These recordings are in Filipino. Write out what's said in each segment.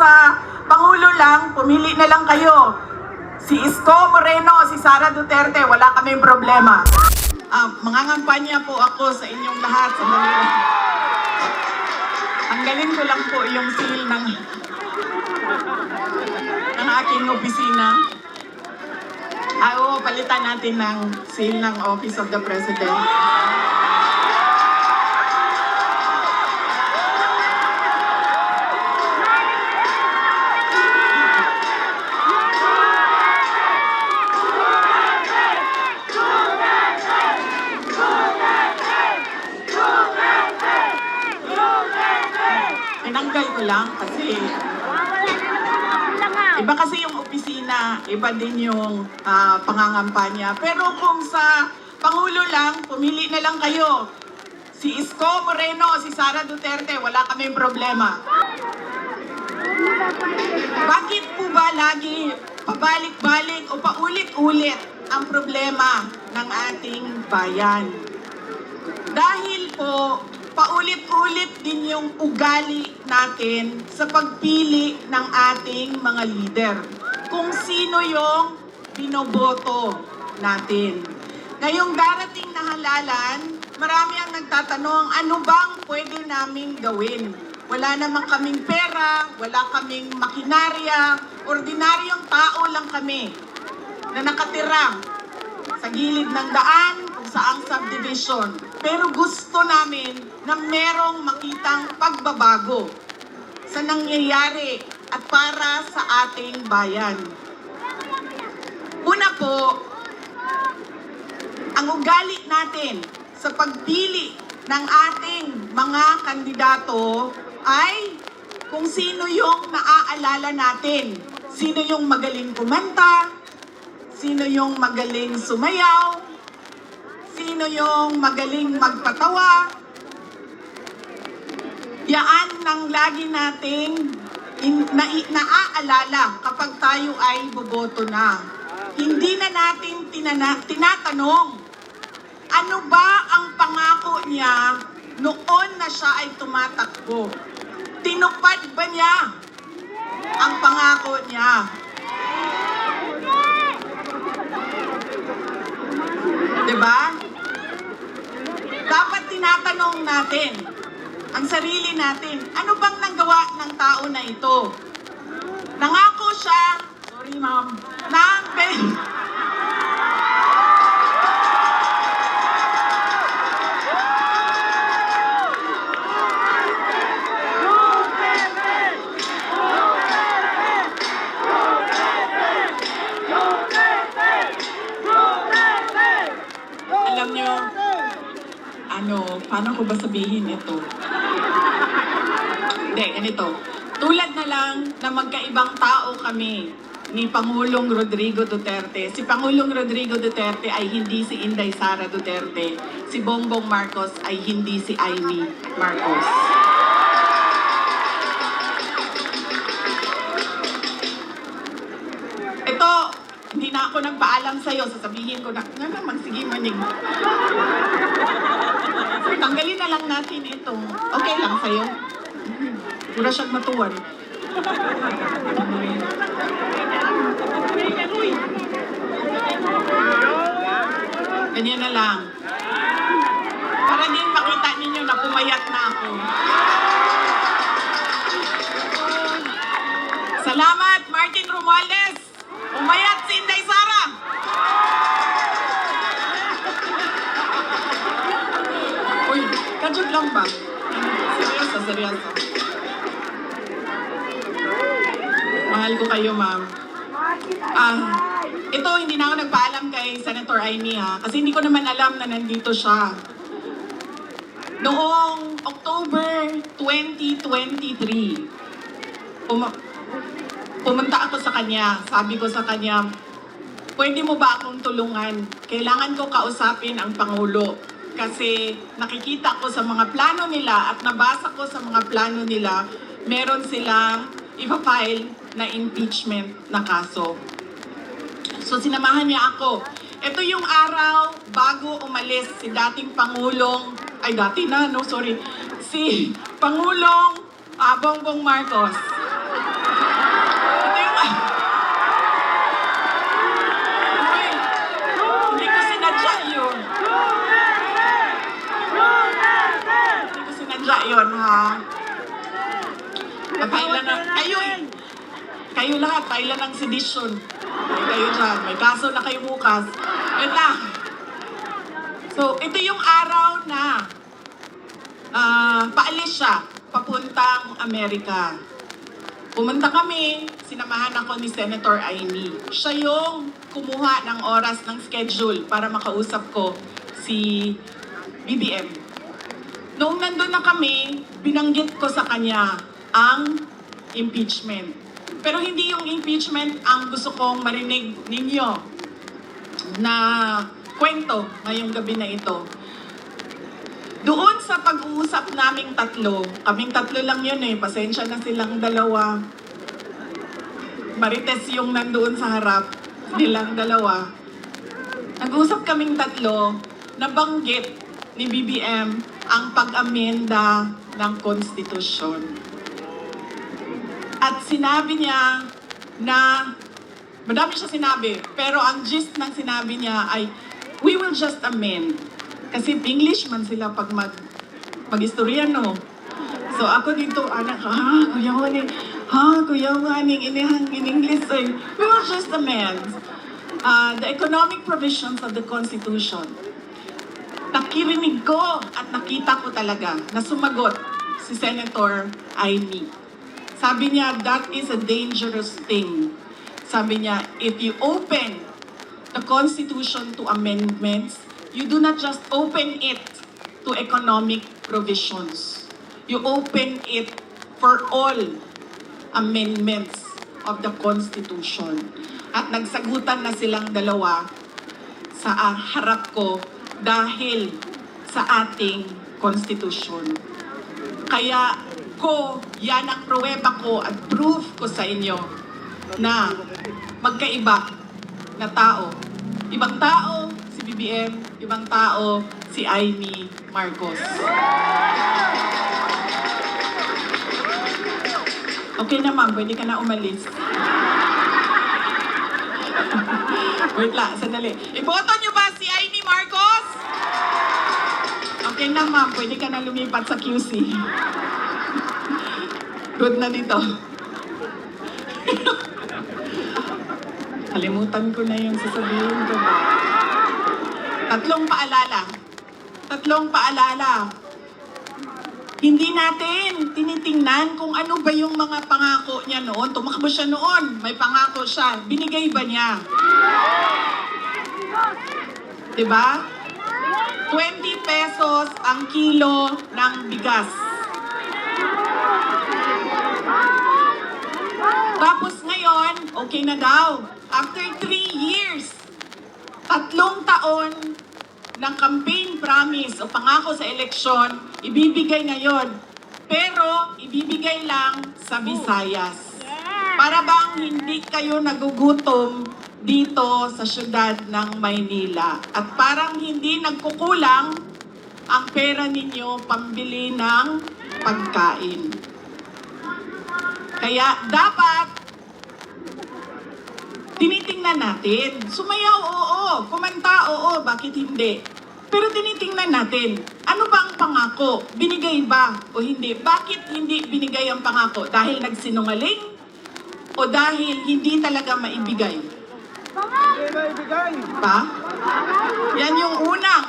sa Pangulo lang, pumili na lang kayo. Si Isko Moreno, si Sara Duterte, wala kaming problema. Mangangampanya po ako sa inyong lahat. Tanggalin ko lang po yung seal ng aking opisina. Palitan natin ng seal ng Office of the President. Tinanggal ko lang kasi iba kasi yung opisina, iba din yung pangangampanya. Pero kung sa Pangulo lang, pumili na lang kayo. Si Isko Moreno, si Sara Duterte, wala kaming problema. Bakit po ba lagi pabalik-balik o paulit-ulit ang problema ng ating bayan? Dahil po, paulit-ulit din yung ugali natin sa pagpili ng ating mga leader. Kung sino yung binoboto natin. Ngayong darating na halalan, marami ang nagtatanong, ano bang pwede naming gawin? Wala namang kaming pera, wala kaming makinarya, ordinaryong tao lang kami na nakatira sa gilid ng daan kung saang subdivision. Pero gusto namin na merong makitang pagbabago sa nangyayari at para sa ating bayan. Una po, ang ugali natin sa pagpili ng ating mga kandidato ay kung sino yung naaalala natin. Sino yung magaling kumanta, sino yung magaling sumayaw, sino yung magaling magpatawa. Yaan nang lagi nating naaalala kapag tayo ay boboto na. Hindi na natin tinatanong, ano ba ang pangako niya noon na siya ay tumatakbo? Tinupad ba niya ang pangako niya? Diba? Dapat tinatanong natin ang sarili natin, ano bang nanggawa ng tao na ito? Nangako siya, sorry ma'am, alam nyo, paano ko ba sabihin ito? Hindi, ganito. Tulad na lang na magkaibang tao kami ni Pangulong Rodrigo Duterte. Si Pangulong Rodrigo Duterte ay hindi si Inday Sara Duterte. Si Bongbong Marcos ay hindi si Amy Marcos. Ito, hindi na ako nagpaalam sa'yo. Sasabihin ko na, nga naman, sige manig. Tanggalin na lang natin ito. Okay lang sa'yo? Pura siyang matuwan. Ganyan na lang. Para din makita ninyo na pumayat na ako. Salamat, Martin Romualdez. Pumayat si Inday Sara. Uy, kadjog lang ba? Seryoso, seryoso. Mahal ko kayo, ma'am. Ito, hindi na ako nagpaalam kay Senator Amy, ha? Kasi hindi ko naman alam na nandito siya. Noong October 2023, pumunta ako sa kanya. Sabi ko sa kanya, pwede mo ba akong tulungan? Kailangan ko kausapin ang Pangulo. Kasi nakikita ko sa mga plano nila at nabasa ko sa mga plano nila, meron silang ipa-file na impeachment na kaso. So sinamahan niya ako. Ito yung araw bago umalis si dating Pangulong, si Pangulong Bongbong Marcos. File na, kayo lahat, file ng sedition. Kayo dyan, may kaso na kayo bukas. Wait lang. So, ito yung araw na paalis siya, papuntang Amerika. Pumunta kami, sinamahan ako ni Senator Amy. Siya yung kumuha ng oras ng schedule para makausap ko si BBM. Noong nandun na kami, binanggit ko sa kanya ang impeachment. Pero hindi yung impeachment ang gusto kong marinig ninyo na kwento ngayong gabi na ito. Doon sa pag-uusap naming tatlo, kaming tatlo lang yun pasensya na silang dalawa. Marites yung nandoon sa harap, nilang dalawa. Nag-uusap kaming tatlo, nabanggit ni BBM ang pag-amenda ng konstitusyon. At sinabi niya na, madami siya sinabi, pero ang gist ng sinabi niya ay, we will just amend. Kasi English man sila pag mag-istorya, no? So ako dito, anak, kuya maning inihang in English, we will just amend the economic provisions of the Constitution. Nakirinig ko at nakita ko talaga na sumagot si Senator Amy. Sabi niya, that is a dangerous thing. Sabi niya, if you open the Constitution to amendments, you do not just open it to economic provisions. You open it for all amendments of the Constitution. At nagsagutan na silang dalawa sa harap ko dahil sa ating Constitution. Kaya yan ang pruweba ko at proof ko sa inyo na magkaiba na tao. Ibang tao si BBM, ibang tao si Amy Marcos. Okay na ma'am, pwede ka na umalis. Wait lang, sandali. Iboto nyo ba si Amy Marcos? Okay na ma'am, pwede ka na lumipat sa QC. Good na dito. Kalimutan ko na yung sasabihin ko. Tatlong paalala. Hindi natin tinitingnan kung ano ba yung mga pangako niya noon. Tumakbo siya noon, may pangako siya. Binigay ba niya? Diba? 20 pesos ang kilo ng bigas. Tapos ngayon, okay na daw. After 3 years, 3 taon ng campaign promise o pangako sa eleksyon, ibibigay ngayon. Pero, ibibigay lang sa Visayas. Para bang hindi kayo nagugutom dito sa syudad ng Maynila. At parang hindi nagkukulang ang pera ninyo pambili ng pagkain. Kaya dapat tinitingnan natin. Sumayaw, oo. Kumanta, oo. Bakit hindi? Pero tinitingnan natin. Ano ba ang pangako? Binigay ba o hindi? Bakit hindi binigay ang pangako? Dahil nagsinungaling? O dahil hindi talaga maibigay? Ba? Yan yung unang.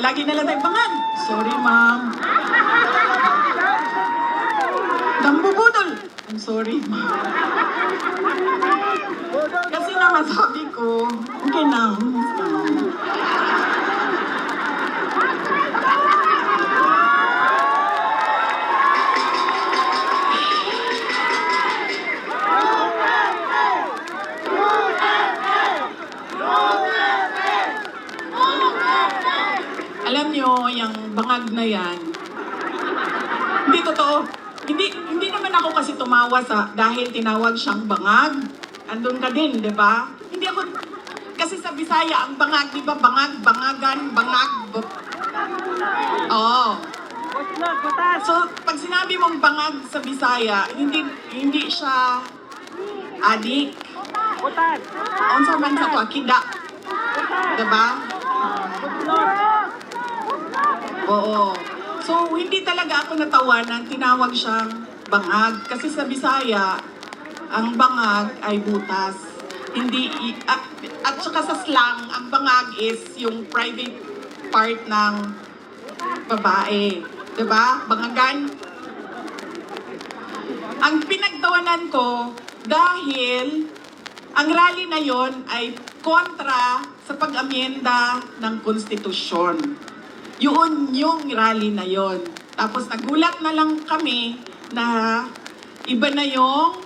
Lagi na lang tayo bangag. Sorry, ma'am. Dambubudol. I'm sorry, ma'am. Kasi naman sabi ko, okay na. Alam nyo, yung bangag na yan, hindi totoo. Hindi naman ako kasi tumawa dahil tinawag siyang bangag. Andun ka din, di ba? Hindi ako, kasi sa Bisaya, ang bangag, di ba? Bangag, bangagan, bangag. Oo. So, pag sinabi mong bangag sa Bisaya, hindi siya adik. Unsa man sa to, kida. Di ba? Oo. So, So, hindi talaga ako natawanan, tinawag siyang bangag. Kasi sa Bisaya, ang bangag ay butas. Hindi, at saka sa slang, ang bangag is yung private part ng babae. Diba? Bangagan. Ang pinagtawanan ko, dahil ang rally na yon ay kontra sa pag-amyenda ng konstitusyon. Yun yung rally na yon. Tapos nagulat na lang kami na iba na yung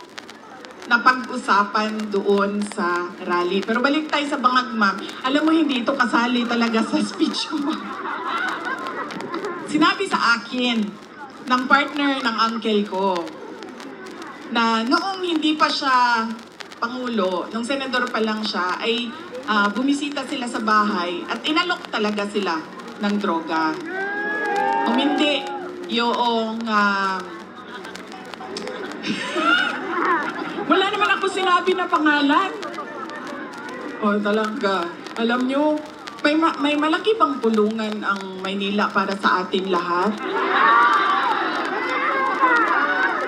napag-usapan doon sa rally. Pero balik tayo sa bangag, ma'am. Alam mo, hindi ito kasali talaga sa speech ko. Sinabi sa akin ng partner ng uncle ko na noong hindi pa siya Pangulo, nung senador pa lang siya, ay bumisita sila sa bahay at inalok talaga sila ng droga. Umindi yung... wala naman ako sinabi na pangalan. Oh, talaga. Alam nyo, may malaki bang pulungan ang Maynila para sa ating lahat?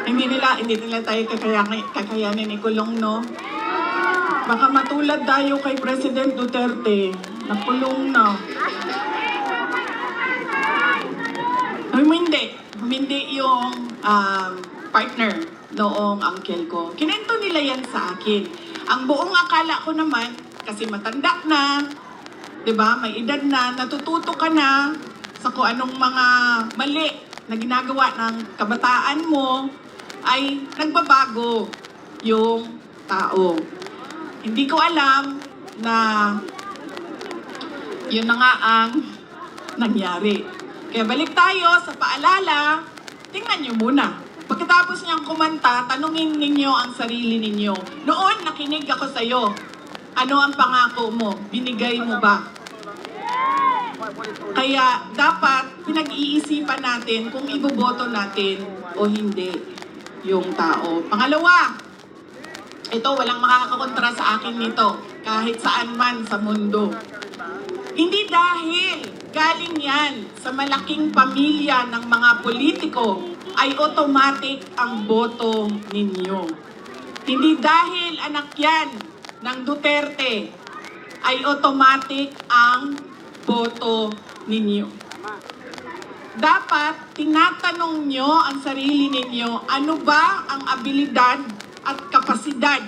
Hindi nila tayo kakayanin ikulong, no? Baka matulad tayo kay President Duterte. Nakulong na. Ay, hindi yung partner noong uncle ko. Kinento nila yan sa akin. Ang buong akala ko naman, kasi matanda na, di ba, may edad na, natututo ka na sa kung anong mga mali na ginagawa ng kabataan mo, ay nagbabago yung tao. Hindi ko alam na yun na nga ang nangyari. Kaya balik tayo sa paalala, tingnan nyo muna. Pagkatapos niyang kumanta, tanungin ninyo ang sarili ninyo. Noon, nakinig ako sa'yo. Ano ang pangako mo? Binigay mo ba? Kaya dapat pinag-iisipan natin kung iboboto natin o hindi yung tao. Pangalawa, ito, walang makakakontra sa akin nito, kahit saan man sa mundo. Hindi dahil galing yan sa malaking pamilya ng mga politiko, ay automatic ang boto ninyo. Hindi dahil anak yan ng Duterte, ay automatic ang boto ninyo. Dapat tinatanong nyo ang sarili ninyo, ano ba ang abilidad at kapasidad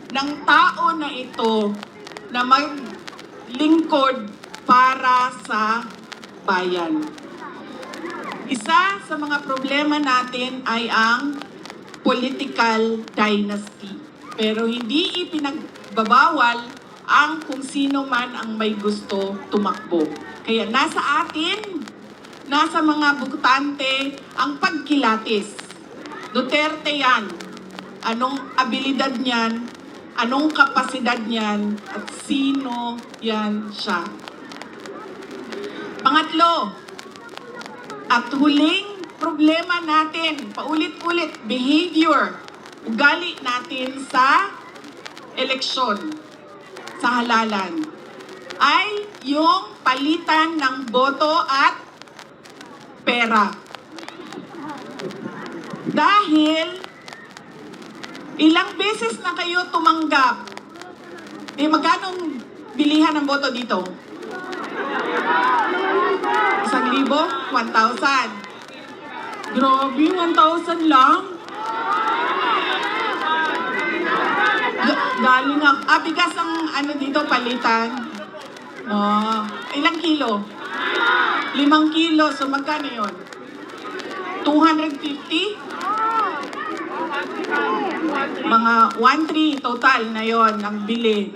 ng tao na ito na maglingkod para sa bayan. Isa sa mga problema natin ay ang political dynasty. Pero hindi ipinagbabawal ang kung sino man ang may gusto tumakbo. Kaya nasa atin, nasa mga butante ang pagkilatis. Duterte yan. Anong abilidad niyan? Anong kapasidad niyan? At sino yan siya? Pangatlo, at huling problema natin, paulit-ulit, behavior, ugali natin sa eleksyon, sa halalan, ay yung palitan ng boto at pera. Dahil ilang beses na kayo tumanggap, magkano bilihan ng boto dito? 1,000? 1,000. Grabe, 1,000 lang? Galing ako. Bigas ang ano dito, palitan. Oh, ilang kilo? 5 kilo. So, magkano yun? 250? Mga 1,300 total na yon ang bili.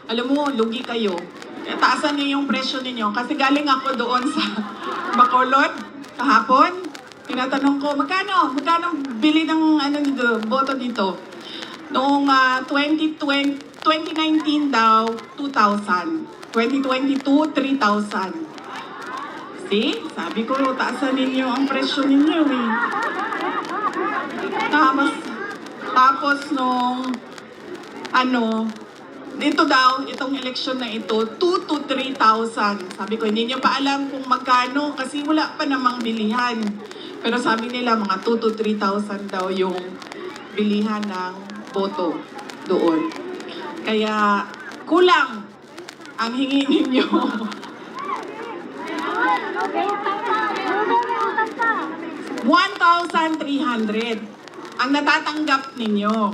Alam mo, lugi kayo. Taasan niyo yung presyo ninyo. Kasi galing ako doon sa Bacolod kahapon. Tinatanong ko, magkano bili ng boto dito? Noong 2019 daw, 2,000. 2022, 3,000. See? Sabi ko, taasan ninyo ang presyo ninyo eh. Tapos nung Dito daw, itong eleksyon na ito, 2 to 3,000. Sabi ko, hindi nyo pa alam kung magkano kasi wala pa namang bilihan. Pero sabi nila, mga 2 to 3,000 daw yung bilihan ng boto doon. Kaya kulang ang hingi ninyo. 1,300 ang natatanggap ninyo.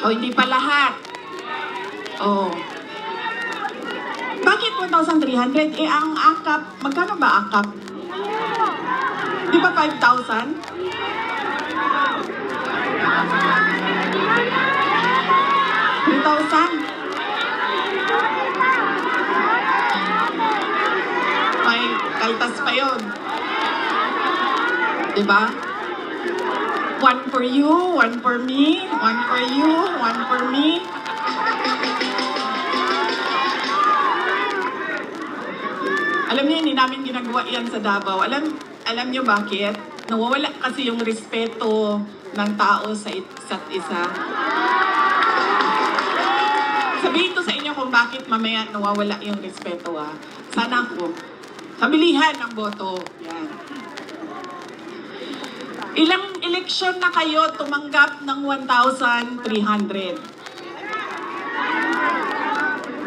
O hindi pa lahat. Oh. Bakit 1,300? Eh ang akap, magkano ba akap? Di ba 5,000? 3,000? May kaltas pa yun. Diba? One for you, one for me, one for you, one for me. Alam niyo, hindi namin ginagawa yan sa Davao. Alam niyo bakit? Nawawala kasi yung respeto ng tao sa isa't isa. Sabihin ko sa inyo kung bakit mamaya nawawala yung respeto Sana ako. Kabilihan ng boto. Yan. Ilang eleksyon na kayo tumanggap ng 1,300?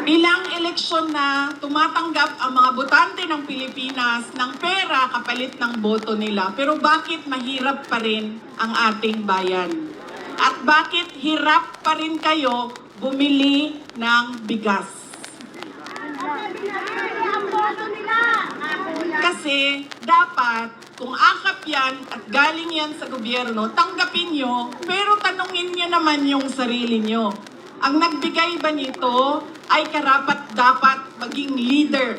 Ilang eleksyon na tumatanggap ang mga botante ng Pilipinas ng pera kapalit ng boto nila. Pero bakit mahirap pa rin ang ating bayan? At bakit hirap pa rin kayo bumili ng bigas? Kasi dapat, kung akap yan at galing yan sa gobyerno, tanggapin nyo, pero tanungin nyo naman yung sarili nyo. Ang nagbigay ba nito ay karapat-dapat maging leader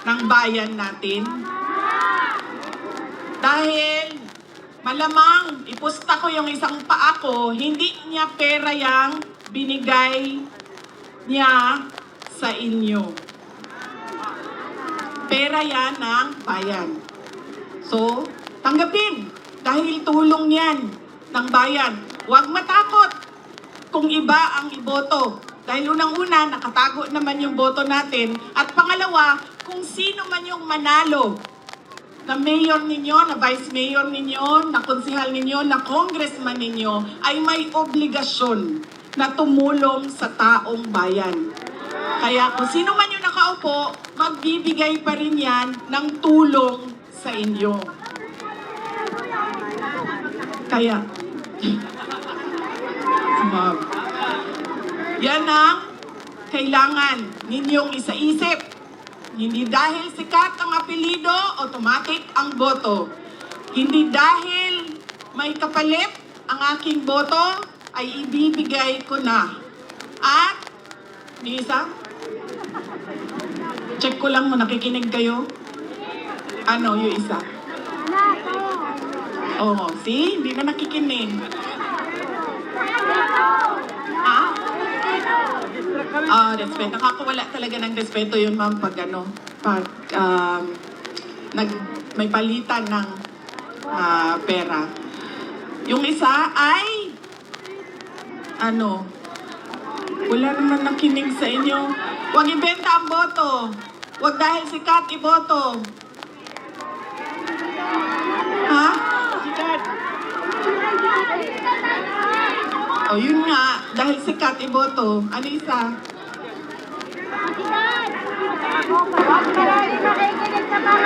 ng bayan natin? Dahil malamang ipusta ko yung isang paa ko, hindi niya pera yang binigay niya sa inyo. Pera yan ng bayan. So, tanggapin. Dahil tulong yan ng bayan. Huwag matakot kung iba ang iboto. Dahil unang-una, nakatago naman yung boto natin. At pangalawa, kung sino man yung manalo na mayor ninyo, na vice mayor ninyo, na konsehal ninyo, na congressman ninyo, ay may obligasyon na tumulong sa taong bayan. Kaya kung sino man yung nakaupo, magbibigay pa rin yan ng tulong sa inyo. Kaya, yan ang kailangan ninyong isaisip. Hindi dahil sikat ang apelido, automatic ang boto. Hindi dahil may kapalit ang aking boto, ay ibibigay ko na. At, ni isa? Check ko lang mo, nakikinig kayo? Ano yung isa? Oh, see? Hindi na nakikinig. Ha? Respeto. Nakakawala talaga ng respeto yun, ma'am, pag may palitan ng pera. Yung isa ay, wala naman nakinig sa inyo. Huwag ibenta ang boto. Huwag dahil sikat iboto. Ha? O yun nga, dahil sikat iboto. Ano isa?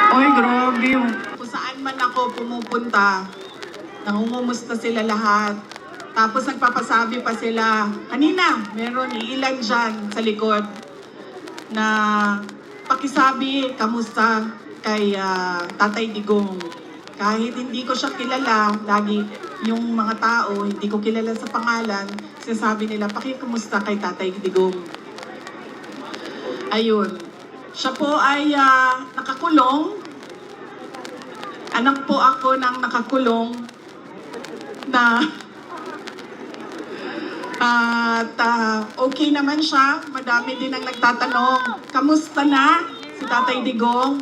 Oy, grabe. Kung saan man ako pumupunta, nangungumusta sila lahat. Tapos nagpapasabi pa sila, kanina, meron iilan dyan sa likod na pakisabi, kamusta kay Tatay Digong. Kahit hindi ko siya kilala, lagi yung mga tao, hindi ko kilala sa pangalan, sinasabi nila, pakikamusta kay Tatay Digong. Ayun. Siya po ay nakakulong. Anak po ako ng nakakulong na at okay naman siya. Madami din ang nagtatanong, kamusta na si Tatay Digong?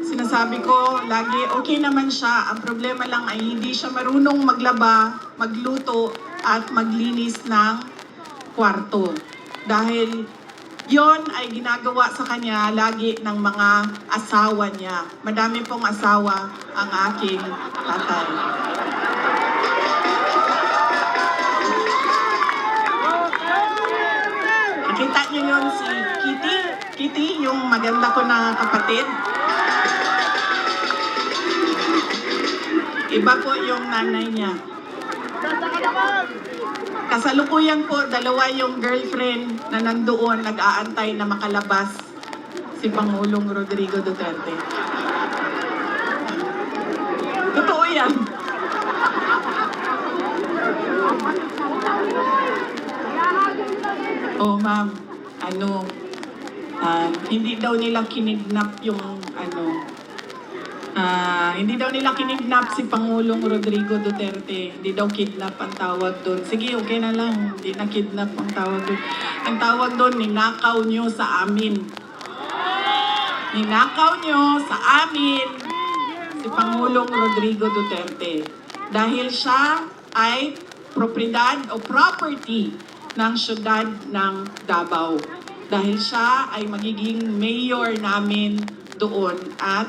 Sinasabi ko, lagi okay naman siya. Ang problema lang ay hindi siya marunong maglaba, magluto, at maglinis ng kwarto. dahil yon ay ginagawa sa kanya lagi ng mga asawa niya. Madami pong asawa ang aking tatay. Nakita niyo yun si Kitty? Kitty, yung maganda ko na kapatid. Iba po yung nanay niya. Kasalukuyan po, dalawa yung girlfriend na nandoon, nag-aantay na makalabas si Pangulong Rodrigo Duterte. Totoo yan. Oh, ma'am, hindi daw nila kinidnap yung hindi daw nila kinidnap si Pangulong Rodrigo Duterte. Hindi daw kidnap ang tawag doon. Sige, okay na lang. Hindi na kidnap ang tawag doon. Ang tawag doon, ninakaw nyo sa amin. Ninakaw nyo sa amin si Pangulong Rodrigo Duterte. Dahil siya ay propriedad o property ng syudad ng Davao. Dahil siya ay magiging mayor namin doon at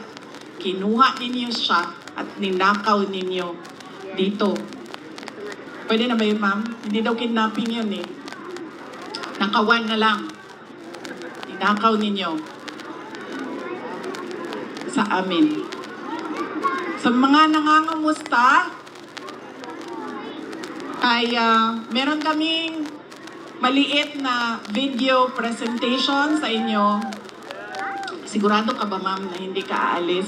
kinuha ninyo siya at ninakaw ninyo dito. Pwede na ba yun, ma'am? Hindi daw kidnapping yun eh. Nakawan na lang. Ninakaw ninyo sa amin. Sa mga nangangamusta, ay meron kaming maliit na video presentation sa inyo. Sigurado ka ba, ma'am, na hindi ka aalis?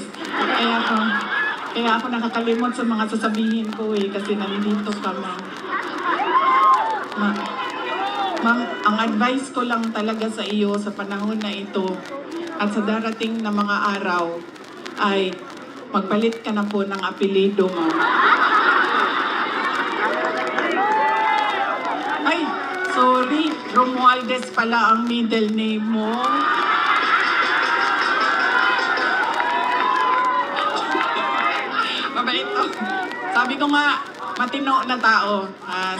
Kaya ako nakakalimot sa mga sasabihin ko eh, kasi nandito ka, ma'am. Ma'am, ang advice ko lang talaga sa iyo sa panahon na ito at sa darating na mga araw ay magpalit ka na po ng apelido, ma'am. Ay, sorry, Romualdez pala ang middle name mo. Mabait to. Sabi ko nga, matino na tao,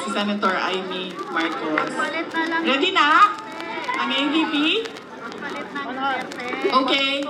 si Senator Amy Marcos. Ready na? Ang AVP? Okay.